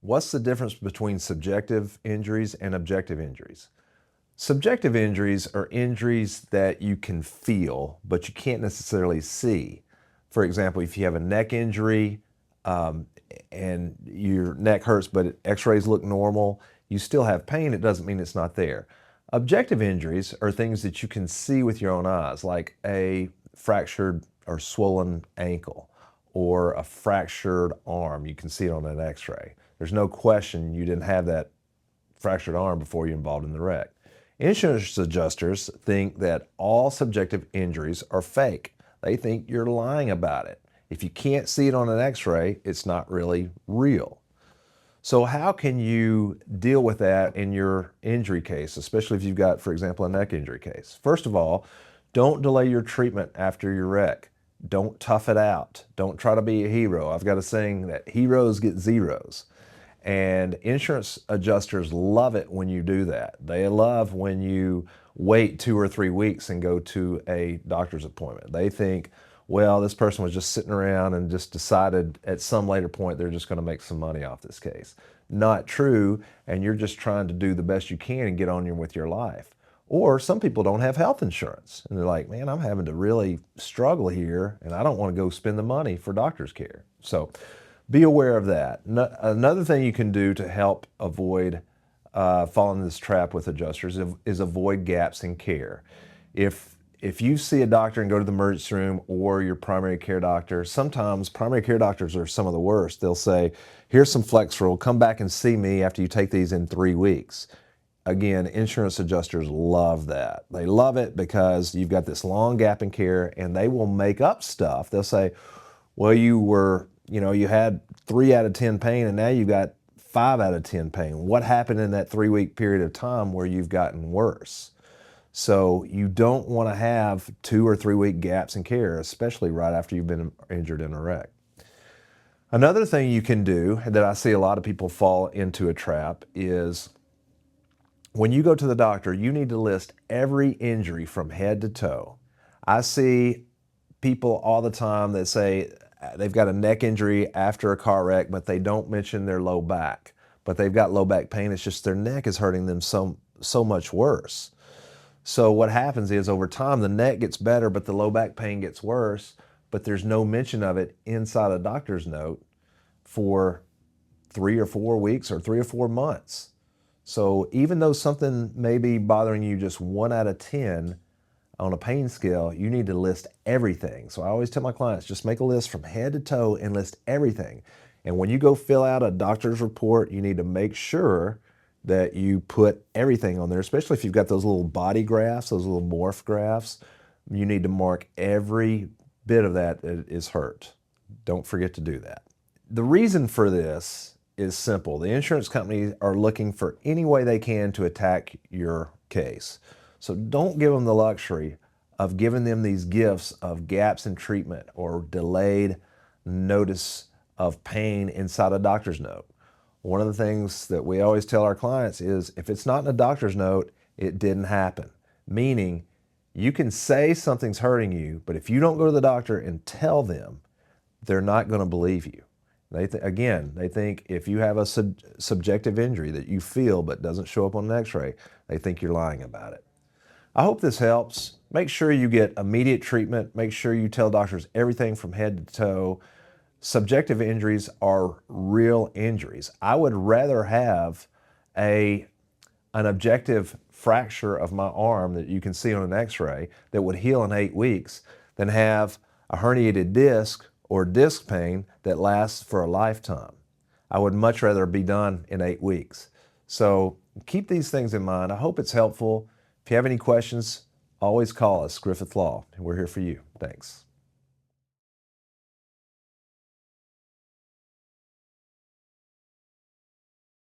What's the difference between subjective injuries and objective injuries? Subjective injuries are injuries that you can feel, but you can't necessarily see. For example, if you have a neck injury um, and your neck hurts, but x-rays look normal, you still have pain, it doesn't mean it's not there. Objective injuries are things that you can see with your own eyes, like a fractured or swollen ankle or a fractured arm. You can see it on an x-ray. There's no question you didn't have that fractured arm before you're involved in the wreck. Insurance adjusters think that all subjective injuries are fake. They think you're lying about it. If you can't see it on an x-ray, it's not really real. So how can you deal with that in your injury case, especially if you've got, for example, a neck injury case? First of all, don't delay your treatment after your wreck. Don't tough it out. Don't try to be a hero. I've got a saying that heroes get zeros. And insurance adjusters love it when you do that. They love when you wait 2 or 3 weeks and go to a doctor's appointment. They think, well, this person was just sitting around and just decided at some later point they're just going to make some money off this case. Not true, and you're just trying to do the best you can and get on with your life. Or some people don't have health insurance, and they're like, man, I'm having to really struggle here, and I don't want to go spend the money for doctor's care. So be aware of that. Another thing you can do to help avoid falling in this trap with adjusters is avoid gaps in care. If you see a doctor and go to the emergency room or your primary care doctor, sometimes primary care doctors are some of the worst. They'll say, here's some Flexeril, come back and see me after you take these in 3 weeks. Again, insurance adjusters love that. They love it because you've got this long gap in care and they will make up stuff. They'll say, well, you had 3 out of 10 pain and now you've got 5 out of 10 pain. What happened in that 3-week period of time where you've gotten worse? So you don't want to have 2 or 3 week gaps in care, especially right after you've been injured in a wreck. Another thing you can do that I see a lot of people fall into a trap is when you go to the doctor, you need to list every injury from head to toe. I see people all the time that say they've got a neck injury after a car wreck, but they don't mention their low back. But they've got low back pain, it's just their neck is hurting them so much worse. So what happens is over time, the neck gets better, but the low back pain gets worse, but there's no mention of it inside a doctor's note for 3 or 4 weeks or 3 or 4 months. So even though something may be bothering you just 1 out of 10 on a pain scale, you need to list everything. So I always tell my clients, just make a list from head to toe and list everything. And when you go fill out a doctor's report, you need to make sure that you put everything on there, especially if you've got those little body graphs, those little morph graphs. You need to mark every bit of that is hurt. Don't forget to do that. The reason for this is simple. The insurance companies are looking for any way they can to attack your case. So don't give them the luxury of giving them these gifts of gaps in treatment or delayed notice of pain inside a doctor's note. One of the things that we always tell our clients is if it's not in a doctor's note, it didn't happen. Meaning you can say something's hurting you, but if you don't go to the doctor and tell them, they're not going to believe you. They think if you have a subjective injury that you feel but doesn't show up on an x-ray, they think you're lying about it. I hope this helps. Make sure you get immediate treatment. Make sure you tell doctors everything from head to toe. Subjective injuries are real injuries. I would rather have an objective fracture of my arm that you can see on an x-ray that would heal in 8 weeks than have a herniated disc or disc pain that lasts for a lifetime. I would much rather be done in 8 weeks. So keep these things in mind. I hope it's helpful. If you have any questions, always call us, Griffith Law. We're here for you. Thanks.